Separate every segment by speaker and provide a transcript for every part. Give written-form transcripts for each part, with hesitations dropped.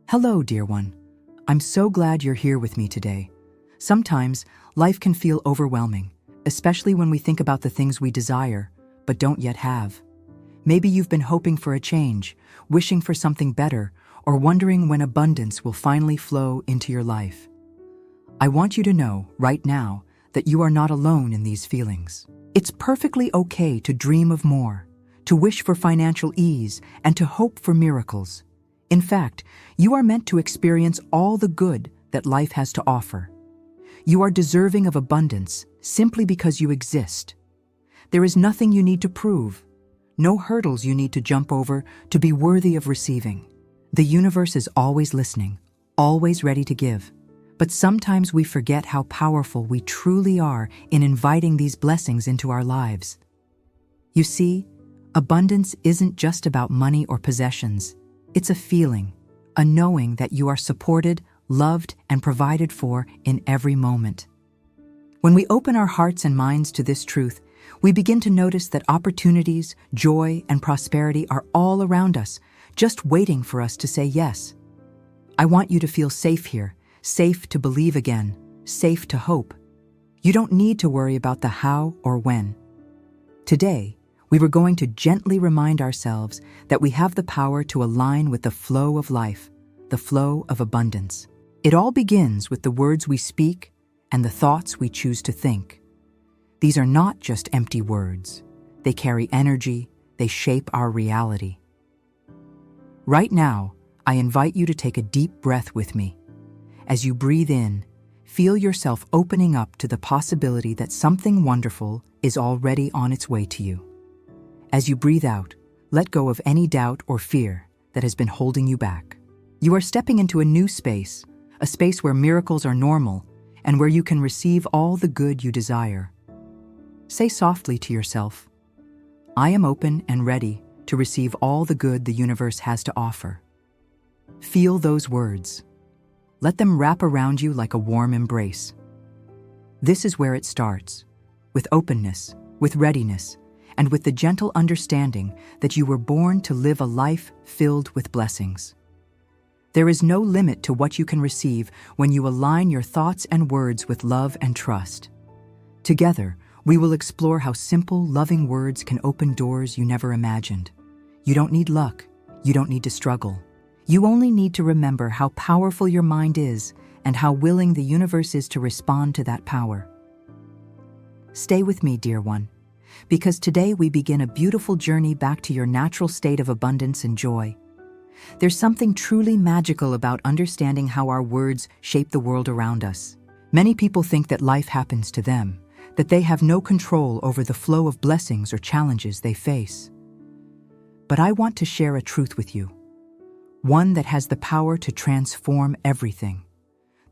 Speaker 1: Hello, dear one. I'm so glad you're here with me today. Sometimes, life can feel overwhelming, especially when we think about the things we desire, but don't yet have. Maybe you've been hoping for a change, wishing for something better, or wondering when abundance will finally flow into your life. I want you to know, right now, that you are not alone in these feelings. It's perfectly okay to dream of more, to wish for financial ease, and to hope for miracles. In fact, you are meant to experience all the good that life has to offer. You are deserving of abundance simply because you exist. There is nothing you need to prove, no hurdles you need to jump over to be worthy of receiving. The universe is always listening, always ready to give. But sometimes we forget how powerful we truly are in inviting these blessings into our lives. You see, abundance isn't just about money or possessions. It's a feeling, a knowing that you are supported, loved, and provided for in every moment. When we open our hearts and minds to this truth, we begin to notice that opportunities, joy, and prosperity are all around us, just waiting for us to say yes. I want you to feel safe here, safe to believe again, safe to hope. You don't need to worry about the how or when. Today, we were going to gently remind ourselves that we have the power to align with the flow of life, the flow of abundance. It all begins with the words we speak and the thoughts we choose to think. These are not just empty words. They carry energy, they shape our reality. Right now, I invite you to take a deep breath with me. As you breathe in, feel yourself opening up to the possibility that something wonderful is already on its way to you. As you breathe out, let go of any doubt or fear that has been holding you back. You are stepping into a new space, a space where miracles are normal and where you can receive all the good you desire. Say softly to yourself, I am open and ready to receive all the good the universe has to offer. Feel those words. Let them wrap around you like a warm embrace. This is where it starts, with openness, with readiness, and with the gentle understanding that you were born to live a life filled with blessings. There is no limit to what you can receive when you align your thoughts and words with love and trust. Together, we will explore how simple, loving words can open doors you never imagined. You don't need luck. You don't need to struggle. You only need to remember how powerful your mind is and how willing the universe is to respond to that power. Stay with me, dear one, because today we begin a beautiful journey back to your natural state of abundance and joy. There's something truly magical about understanding how our words shape the world around us. Many people think that life happens to them, that they have no control over the flow of blessings or challenges they face. But I want to share a truth with you, one that has the power to transform everything.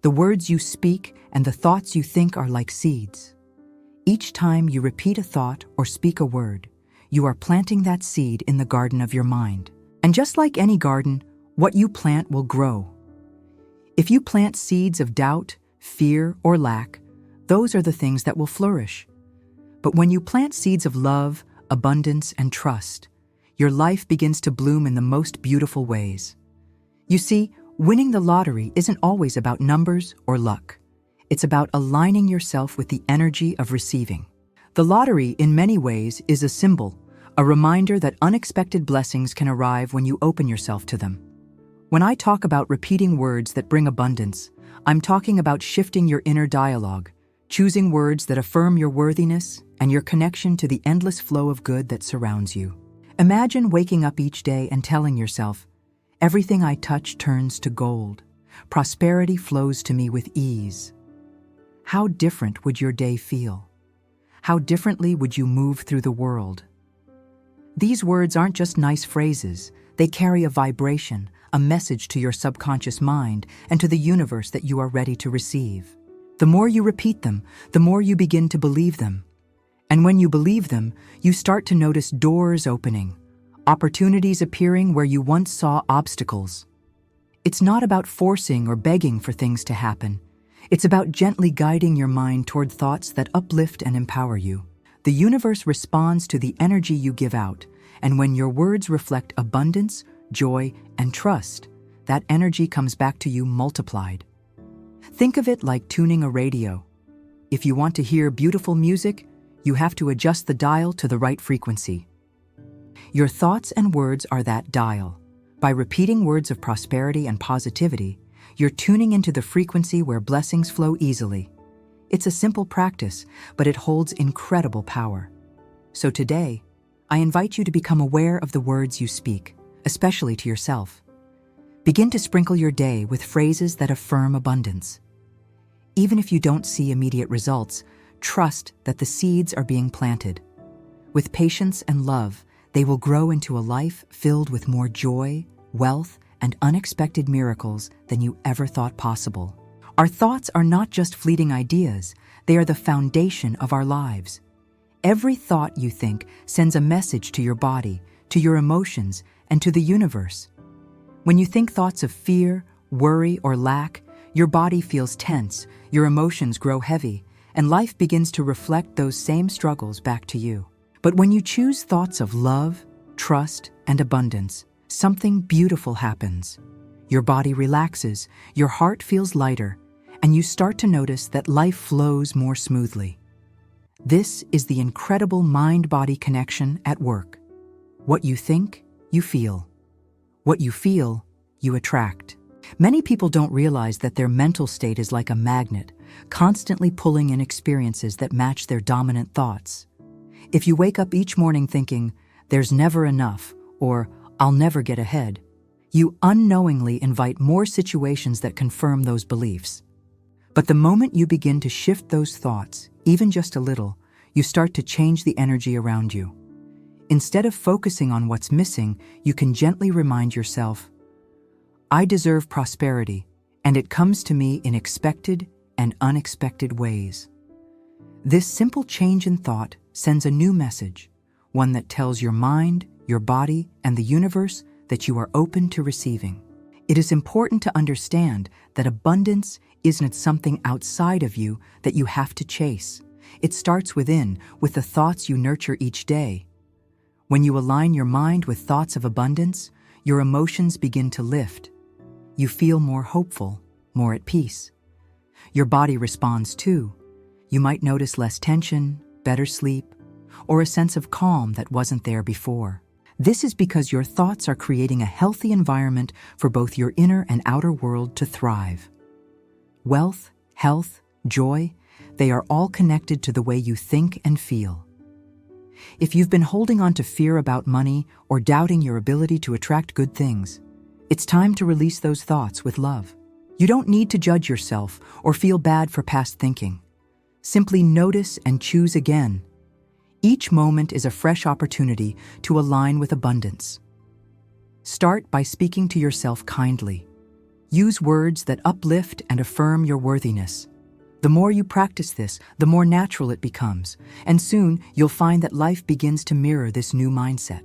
Speaker 1: The words you speak and the thoughts you think are like seeds. Each time you repeat a thought or speak a word, you are planting that seed in the garden of your mind. And just like any garden, what you plant will grow. If you plant seeds of doubt, fear, or lack, those are the things that will flourish. But when you plant seeds of love, abundance, and trust, your life begins to bloom in the most beautiful ways. You see, winning the lottery isn't always about numbers or luck. It's about aligning yourself with the energy of receiving. The lottery, in many ways, is a symbol, a reminder that unexpected blessings can arrive when you open yourself to them. When I talk about repeating words that bring abundance, I'm talking about shifting your inner dialogue, choosing words that affirm your worthiness and your connection to the endless flow of good that surrounds you. Imagine waking up each day and telling yourself, everything I touch turns to gold. Prosperity flows to me with ease. How different would your day feel? How differently would you move through the world? These words aren't just nice phrases. They carry a vibration, a message to your subconscious mind and to the universe that you are ready to receive. The more you repeat them, the more you begin to believe them. And when you believe them, you start to notice doors opening, opportunities appearing where you once saw obstacles. It's not about forcing or begging for things to happen. It's about gently guiding your mind toward thoughts that uplift and empower you. The universe responds to the energy you give out, and when your words reflect abundance, joy, and trust, that energy comes back to you multiplied. Think of it like tuning a radio. If you want to hear beautiful music, you have to adjust the dial to the right frequency. Your thoughts and words are that dial. By repeating words of prosperity and positivity, you're tuning into the frequency where blessings flow easily. It's a simple practice, but it holds incredible power. So today, I invite you to become aware of the words you speak, especially to yourself. Begin to sprinkle your day with phrases that affirm abundance. Even if you don't see immediate results, trust that the seeds are being planted. With patience and love, they will grow into a life filled with more joy, wealth, and unexpected miracles than you ever thought possible. Our thoughts are not just fleeting ideas, they are the foundation of our lives. Every thought you think sends a message to your body, to your emotions, and to the universe. When you think thoughts of fear, worry, or lack, your body feels tense, your emotions grow heavy, and life begins to reflect those same struggles back to you. But when you choose thoughts of love, trust, and abundance, something beautiful happens. Your body relaxes, your heart feels lighter, and you start to notice that life flows more smoothly. This is the incredible mind-body connection at work. What you think, you feel. What you feel, you attract. Many people don't realize that their mental state is like a magnet, constantly pulling in experiences that match their dominant thoughts. If you wake up each morning thinking, "There's never enough," or "I'll never get ahead," you unknowingly invite more situations that confirm those beliefs. But the moment you begin to shift those thoughts, even just a little, you start to change the energy around you. Instead of focusing on what's missing, you can gently remind yourself, "I deserve prosperity, and it comes to me in expected and unexpected ways." This simple change in thought sends a new message, one that tells your mind, your body, and the universe that you are open to receiving. It is important to understand that abundance isn't something outside of you that you have to chase. It starts within, with the thoughts you nurture each day. When you align your mind with thoughts of abundance, your emotions begin to lift. You feel more hopeful, more at peace. Your body responds too. You might notice less tension, better sleep, or a sense of calm that wasn't there before. This is because your thoughts are creating a healthy environment for both your inner and outer world to thrive. Wealth, health, joy, they are all connected to the way you think and feel. If you've been holding on to fear about money or doubting your ability to attract good things, it's time to release those thoughts with love. You don't need to judge yourself or feel bad for past thinking. Simply notice and choose again. Each moment is a fresh opportunity to align with abundance. Start by speaking to yourself kindly. Use words that uplift and affirm your worthiness. The more you practice this, the more natural it becomes, and soon you'll find that life begins to mirror this new mindset.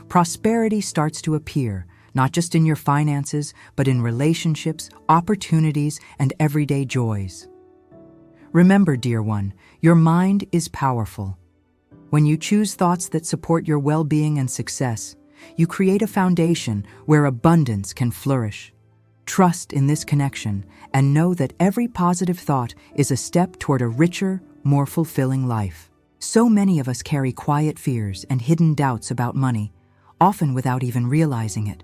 Speaker 1: Prosperity starts to appear, not just in your finances, but in relationships, opportunities, and everyday joys. Remember, dear one, your mind is powerful. When you choose thoughts that support your well-being and success, you create a foundation where abundance can flourish. Trust in this connection and know that every positive thought is a step toward a richer, more fulfilling life. So many of us carry quiet fears and hidden doubts about money, often without even realizing it.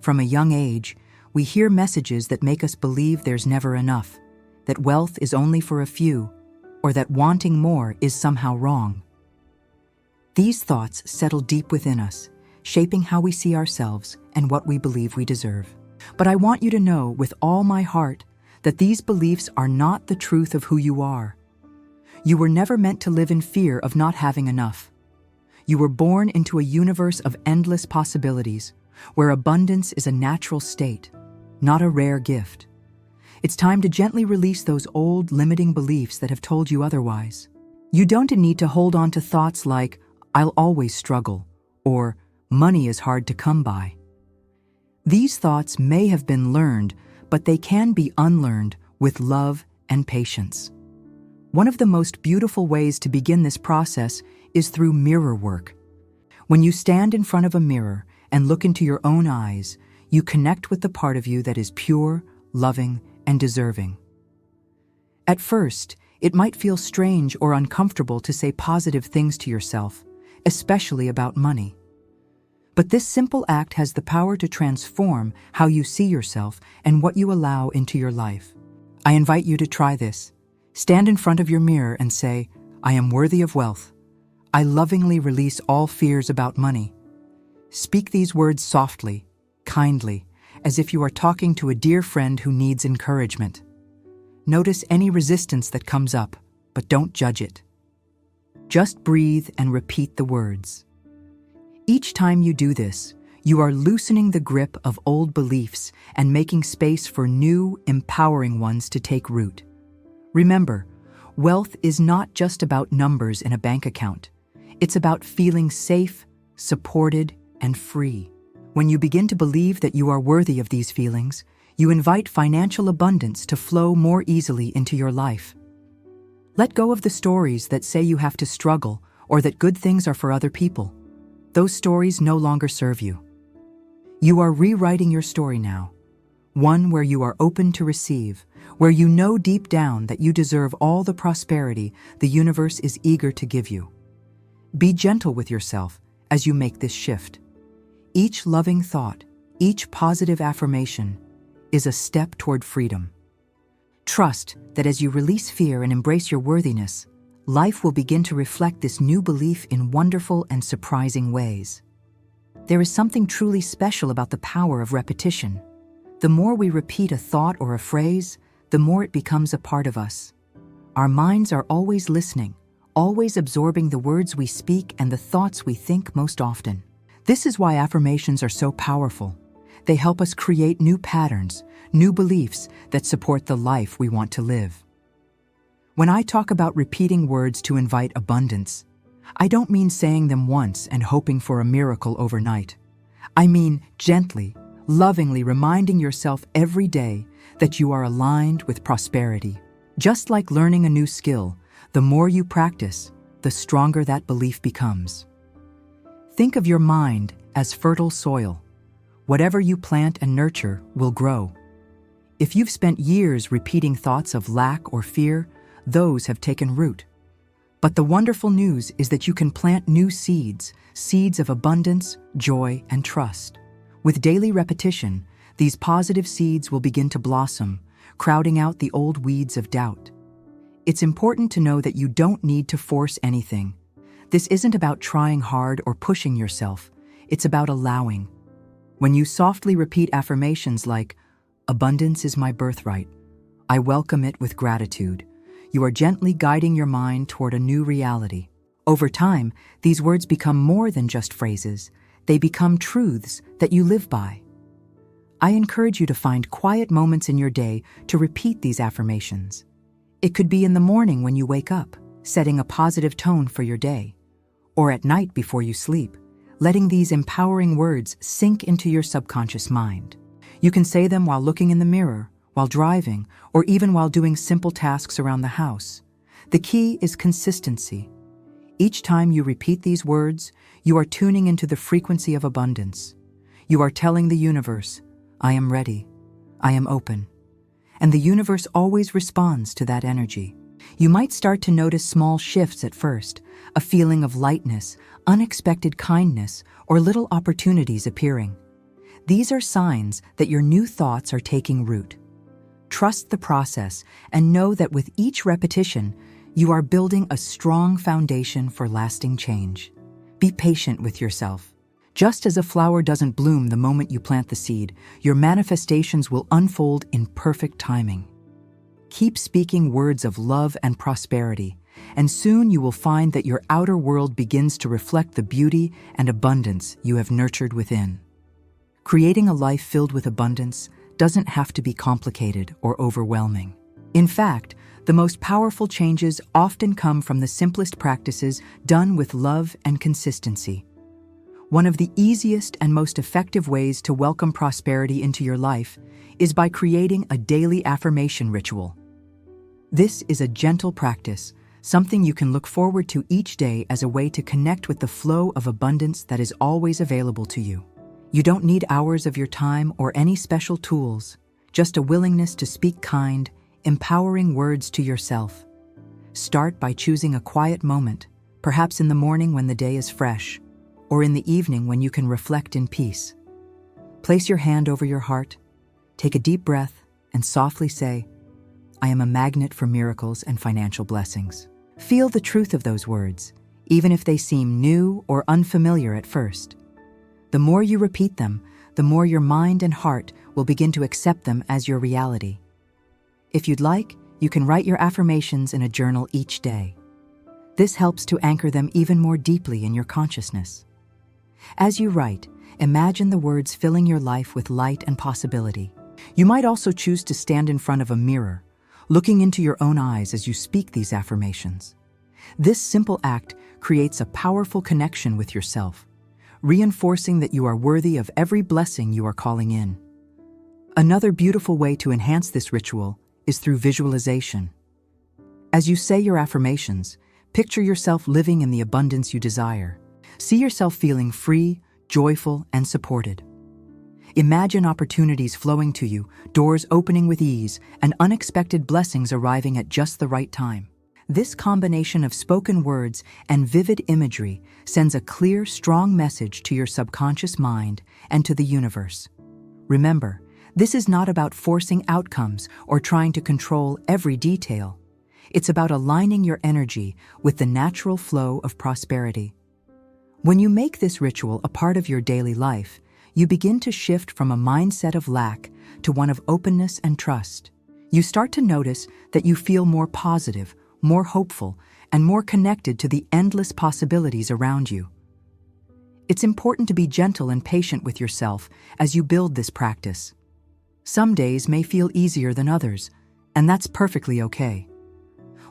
Speaker 1: From a young age, we hear messages that make us believe there's never enough, that wealth is only for a few, or that wanting more is somehow wrong. These thoughts settle deep within us, shaping how we see ourselves and what we believe we deserve. But I want you to know with all my heart that these beliefs are not the truth of who you are. You were never meant to live in fear of not having enough. You were born into a universe of endless possibilities, where abundance is a natural state, not a rare gift. It's time to gently release those old, limiting beliefs that have told you otherwise. You don't need to hold on to thoughts like, "I'll always struggle," or "money is hard to come by." These thoughts may have been learned, but they can be unlearned with love and patience. One of the most beautiful ways to begin this process is through mirror work. When you stand in front of a mirror and look into your own eyes, You connect with the part of you that is pure, loving, and deserving. At first, it might feel strange or uncomfortable to say positive things to yourself, especially about money. But this simple act has the power to transform how you see yourself and what you allow into your life. I invite you to try this. Stand in front of your mirror and say, "I am worthy of wealth. I lovingly release all fears about money." Speak these words softly, kindly, as if you are talking to a dear friend who needs encouragement. Notice any resistance that comes up, but don't judge it. Just breathe and repeat the words. Each time you do this, you are loosening the grip of old beliefs and making space for new, empowering ones to take root. Remember, wealth is not just about numbers in a bank account. It's about feeling safe, supported, and free. When you begin to believe that you are worthy of these feelings, you invite financial abundance to flow more easily into your life. Let go of the stories that say you have to struggle or that good things are for other people. Those stories no longer serve you. You are rewriting your story now, one where you are open to receive, where you know deep down that you deserve all the prosperity the universe is eager to give you. Be gentle with yourself as you make this shift. Each loving thought, each positive affirmation is a step toward freedom. Trust that as you release fear and embrace your worthiness, life will begin to reflect this new belief in wonderful and surprising ways. There is something truly special about the power of repetition. The more we repeat a thought or a phrase, the more it becomes a part of us. Our minds are always listening, always absorbing the words we speak and the thoughts we think most often. This is why affirmations are so powerful. They help us create new patterns, new beliefs that support the life we want to live. When I talk about repeating words to invite abundance, I don't mean saying them once and hoping for a miracle overnight. I mean gently, lovingly reminding yourself every day that you are aligned with prosperity. Just like learning a new skill, the more you practice, the stronger that belief becomes. Think of your mind as fertile soil. Whatever you plant and nurture will grow. If you've spent years repeating thoughts of lack or fear, those have taken root. But the wonderful news is that you can plant new seeds, seeds of abundance, joy, and trust. With daily repetition, these positive seeds will begin to blossom, crowding out the old weeds of doubt. It's important to know that you don't need to force anything. This isn't about trying hard or pushing yourself. It's about allowing. When you softly repeat affirmations like, "Abundance is my birthright. I welcome it with gratitude," you are gently guiding your mind toward a new reality. Over time, these words become more than just phrases. They become truths that you live by. I encourage you to find quiet moments in your day to repeat these affirmations. It could be in the morning when you wake up, setting a positive tone for your day, or at night before you sleep, letting these empowering words sink into your subconscious mind. You can say them while looking in the mirror, while driving, or even while doing simple tasks around the house. The key is consistency. Each time you repeat these words, you are tuning into the frequency of abundance. You are telling the universe, "I am ready. I am open." And the universe always responds to that energy. You might start to notice small shifts at first, a feeling of lightness, unexpected kindness, or little opportunities appearing. These are signs that your new thoughts are taking root. Trust the process and know that with each repetition, you are building a strong foundation for lasting change. Be patient with yourself. Just as a flower doesn't bloom the moment you plant the seed, your manifestations will unfold in perfect timing. Keep speaking words of love and prosperity, and soon you will find that your outer world begins to reflect the beauty and abundance you have nurtured within. Creating a life filled with abundance doesn't have to be complicated or overwhelming. In fact, the most powerful changes often come from the simplest practices done with love and consistency. One of the easiest and most effective ways to welcome prosperity into your life is by creating a daily affirmation ritual. This is a gentle practice, something you can look forward to each day as a way to connect with the flow of abundance that is always available to you. You don't need hours of your time or any special tools, just a willingness to speak kind, empowering words to yourself. Start by choosing a quiet moment, perhaps in the morning when the day is fresh, or in the evening when you can reflect in peace. Place your hand over your heart, take a deep breath, and softly say, "I am a magnet for miracles and financial blessings." Feel the truth of those words, even if they seem new or unfamiliar at first. The more you repeat them, the more your mind and heart will begin to accept them as your reality. If you'd like, you can write your affirmations in a journal each day. This helps to anchor them even more deeply in your consciousness. As you write, imagine the words filling your life with light and possibility. You might also choose to stand in front of a mirror, looking into your own eyes as you speak these affirmations. This simple act creates a powerful connection with yourself, reinforcing that you are worthy of every blessing you are calling in. Another beautiful way to enhance this ritual is through visualization. As you say your affirmations, picture yourself living in the abundance you desire. See yourself feeling free, joyful, and supported. Imagine opportunities flowing to you, doors opening with ease, and unexpected blessings arriving at just the right time. This combination of spoken words and vivid imagery sends a clear, strong message to your subconscious mind and to the universe. Remember, this is not about forcing outcomes or trying to control every detail. It's about aligning your energy with the natural flow of prosperity. When you make this ritual a part of your daily life, you begin to shift from a mindset of lack to one of openness and trust. You start to notice that you feel more positive, more hopeful, and more connected to the endless possibilities around you. It's important to be gentle and patient with yourself as you build this practice. Some days may feel easier than others, and that's perfectly okay.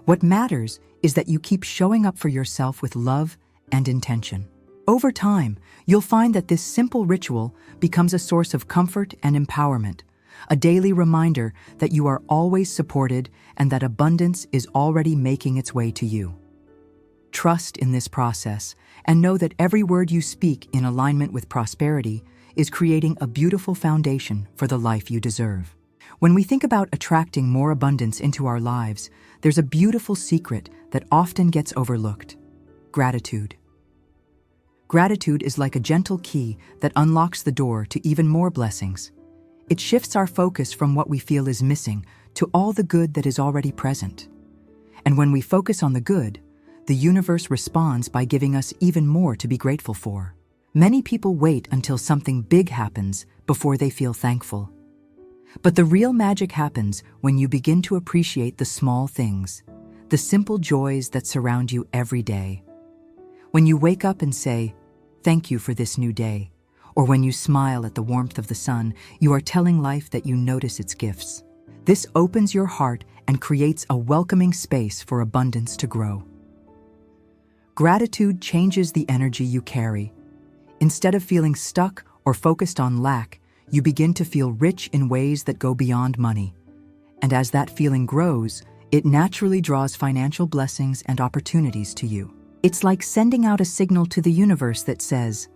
Speaker 1: What matters is that you keep showing up for yourself with love and intention. Over time, you'll find that this simple ritual becomes a source of comfort and empowerment, a daily reminder that you are always supported and that abundance is already making its way to you. Trust in this process and know that every word you speak in alignment with prosperity is creating a beautiful foundation for the life you deserve. When we think about attracting more abundance into our lives, there's a beautiful secret that often gets overlooked: gratitude. Gratitude is like a gentle key that unlocks the door to even more blessings. It shifts our focus from what we feel is missing to all the good that is already present. And when we focus on the good, the universe responds by giving us even more to be grateful for. Many people wait until something big happens before they feel thankful. But the real magic happens when you begin to appreciate the small things, the simple joys that surround you every day. When you wake up and say, "Thank you for this new day," or when you smile at the warmth of the sun, you are telling life that you notice its gifts. This opens your heart and creates a welcoming space for abundance to grow. Gratitude changes the energy you carry. Instead of feeling stuck or focused on lack, you begin to feel rich in ways that go beyond money. And as that feeling grows, it naturally draws financial blessings and opportunities to you. It's like sending out a signal to the universe that says,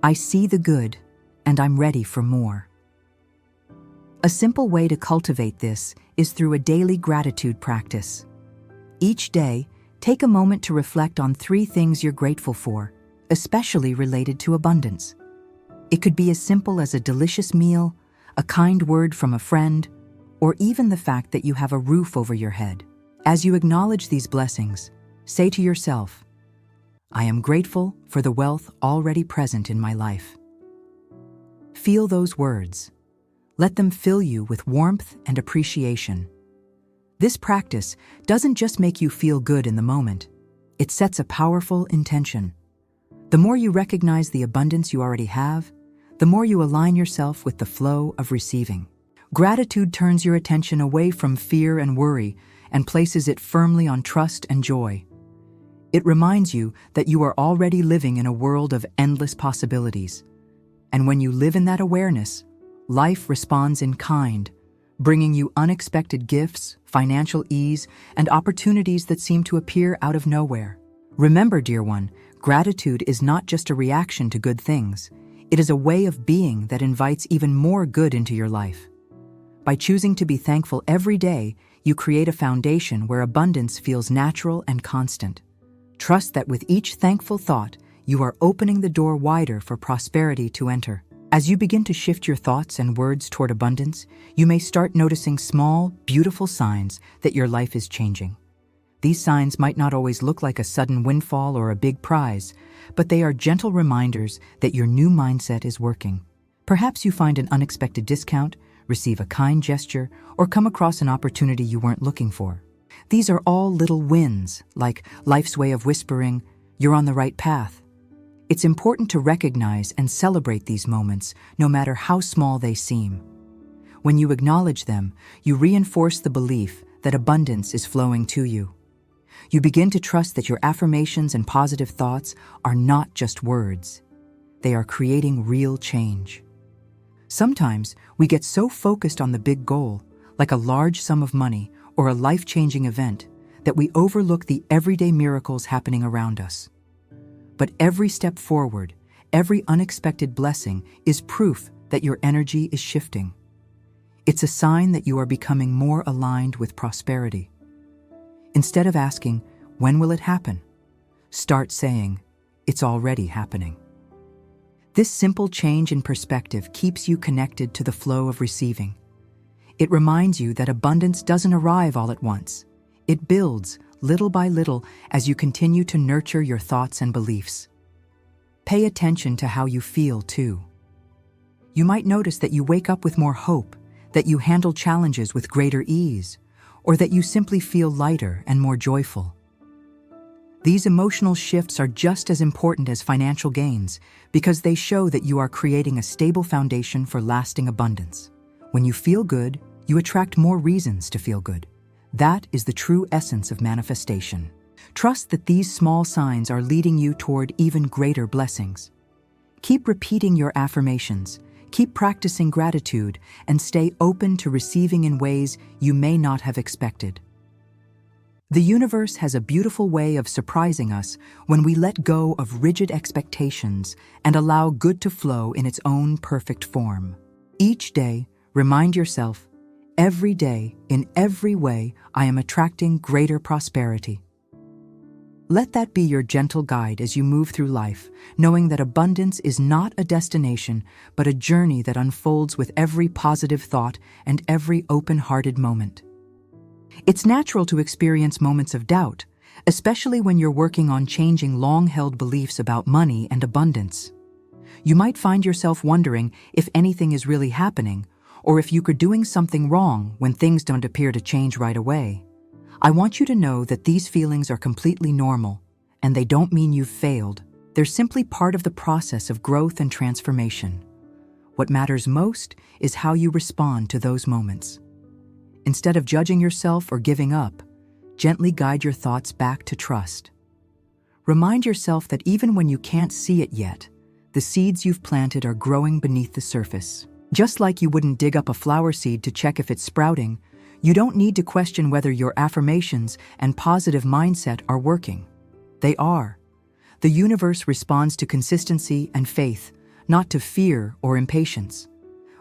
Speaker 1: "I see the good, and I'm ready for more." A simple way to cultivate this is through a daily gratitude practice. Each day, take a moment to reflect on 3 things you're grateful for, especially related to abundance. It could be as simple as a delicious meal, a kind word from a friend, or even the fact that you have a roof over your head. As you acknowledge these blessings, say to yourself, "I am grateful for the wealth already present in my life." Feel those words. Let them fill you with warmth and appreciation. This practice doesn't just make you feel good in the moment, it sets a powerful intention. The more you recognize the abundance you already have, the more you align yourself with the flow of receiving. Gratitude turns your attention away from fear and worry and places it firmly on trust and joy. It reminds you that you are already living in a world of endless possibilities. And when you live in that awareness, life responds in kind, bringing you unexpected gifts, financial ease, and opportunities that seem to appear out of nowhere. Remember, dear one, gratitude is not just a reaction to good things. It is a way of being that invites even more good into your life. By choosing to be thankful every day, you create a foundation where abundance feels natural and constant. Trust that with each thankful thought, you are opening the door wider for prosperity to enter. As you begin to shift your thoughts and words toward abundance, you may start noticing small, beautiful signs that your life is changing. These signs might not always look like a sudden windfall or a big prize, but they are gentle reminders that your new mindset is working. Perhaps you find an unexpected discount, receive a kind gesture, or come across an opportunity you weren't looking for. These are all little wins, like life's way of whispering, "You're on the right path." It's important to recognize and celebrate these moments, no matter how small they seem. When you acknowledge them, you reinforce the belief that abundance is flowing to you. You begin to trust that your affirmations and positive thoughts are not just words. They are creating real change. Sometimes we get so focused on the big goal, like a large sum of money or a life-changing event, that we overlook the everyday miracles happening around us. But every step forward, every unexpected blessing is proof that your energy is shifting. It's a sign that you are becoming more aligned with prosperity. Instead of asking, "When will it happen?" start saying, "It's already happening." This simple change in perspective keeps you connected to the flow of receiving. It reminds you that abundance doesn't arrive all at once. It builds, little by little, as you continue to nurture your thoughts and beliefs. Pay attention to how you feel, too. You might notice that you wake up with more hope, that you handle challenges with greater ease, or that you simply feel lighter and more joyful. These emotional shifts are just as important as financial gains because they show that you are creating a stable foundation for lasting abundance. When you feel good, you attract more reasons to feel good. That is the true essence of manifestation. Trust that these small signs are leading you toward even greater blessings. Keep repeating your affirmations, keep practicing gratitude, and stay open to receiving in ways you may not have expected. The universe has a beautiful way of surprising us when we let go of rigid expectations and allow good to flow in its own perfect form. Each day, remind yourself, every day, in every way, I am attracting greater prosperity. Let that be your gentle guide as you move through life, knowing that abundance is not a destination, but a journey that unfolds with every positive thought and every open-hearted moment. It's natural to experience moments of doubt, especially when you're working on changing long-held beliefs about money and abundance. You might find yourself wondering if anything is really happening, or if you are doing something wrong when things don't appear to change right away. I want you to know that these feelings are completely normal, and they don't mean you've failed. They're simply part of the process of growth and transformation. What matters most is how you respond to those moments. Instead of judging yourself or giving up, gently guide your thoughts back to trust. Remind yourself that even when you can't see it yet, the seeds you've planted are growing beneath the surface. Just like you wouldn't dig up a flower seed to check if it's sprouting, you don't need to question whether your affirmations and positive mindset are working. They are. The universe responds to consistency and faith, not to fear or impatience.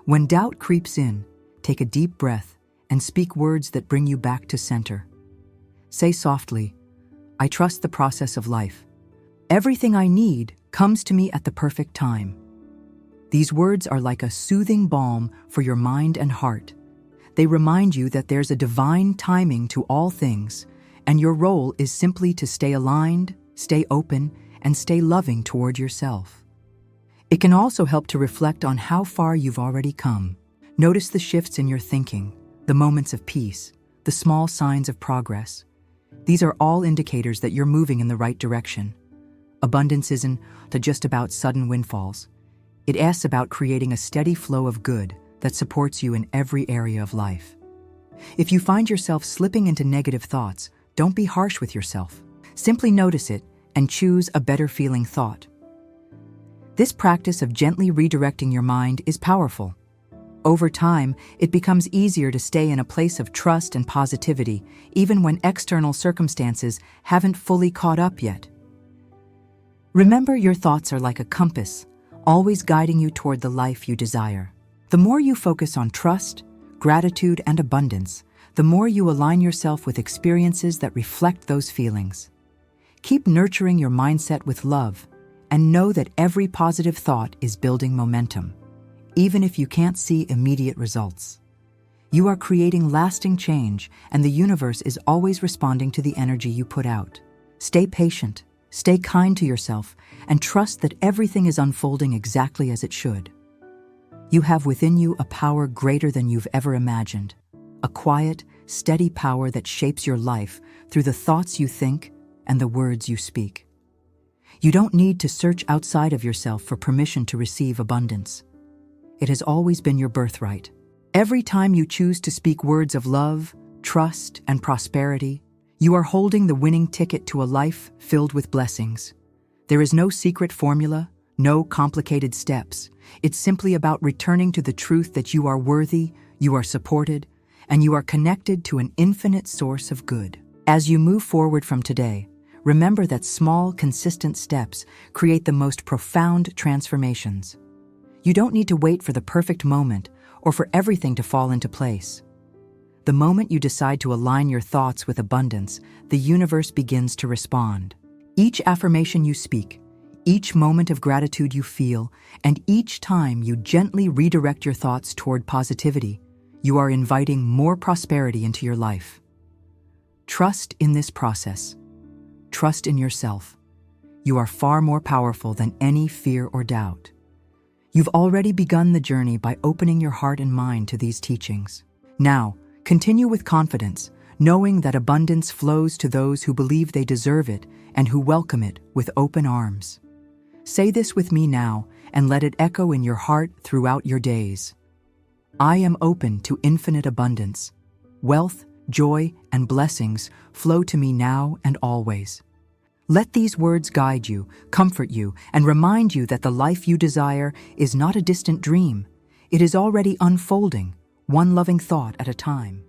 Speaker 1: When doubt creeps in, take a deep breath and speak words that bring you back to center. Say softly, "I trust the process of life. Everything I need comes to me at the perfect time." These words are like a soothing balm for your mind and heart. They remind you that there's a divine timing to all things, and your role is simply to stay aligned, stay open, and stay loving toward yourself. It can also help to reflect on how far you've already come. Notice the shifts in your thinking, the moments of peace, the small signs of progress. These are all indicators that you're moving in the right direction. Abundance isn't just about sudden windfalls. It asks about creating a steady flow of good that supports you in every area of life. If you find yourself slipping into negative thoughts, don't be harsh with yourself. Simply notice it and choose a better feeling thought. This practice of gently redirecting your mind is powerful. Over time, it becomes easier to stay in a place of trust and positivity, even when external circumstances haven't fully caught up yet. Remember, your thoughts are like a compass, always guiding you toward the life you desire. The more you focus on trust, gratitude, and abundance, the more you align yourself with experiences that reflect those feelings. Keep nurturing your mindset with love, and know that every positive thought is building momentum, even if you can't see immediate results. You are creating lasting change, and the universe is always responding to the energy you put out. Stay patient, stay kind to yourself, and trust that everything is unfolding exactly as it should. You have within you a power greater than you've ever imagined, a quiet, steady power that shapes your life through the thoughts you think and the words you speak. You don't need to search outside of yourself for permission to receive abundance. It has always been your birthright. Every time you choose to speak words of love, trust, and prosperity, you are holding the winning ticket to a life filled with blessings. There is no secret formula, no complicated steps. It's simply about returning to the truth that you are worthy, you are supported, and you are connected to an infinite source of good. As you move forward from today, remember that small, consistent steps create the most profound transformations. You don't need to wait for the perfect moment or for everything to fall into place. The moment you decide to align your thoughts with abundance, the universe begins to respond. Each affirmation you speak, each moment of gratitude you feel, and each time you gently redirect your thoughts toward positivity, you are inviting more prosperity into your life. Trust in this process. Trust in yourself. You are far more powerful than any fear or doubt. You've already begun the journey by opening your heart and mind to these teachings. Now, continue with confidence, knowing that abundance flows to those who believe they deserve it and who welcome it with open arms. Say this with me now and let it echo in your heart throughout your days. I am open to infinite abundance. Wealth, joy, and blessings flow to me now and always. Let these words guide you, comfort you, and remind you that the life you desire is not a distant dream. It is already unfolding, one loving thought at a time.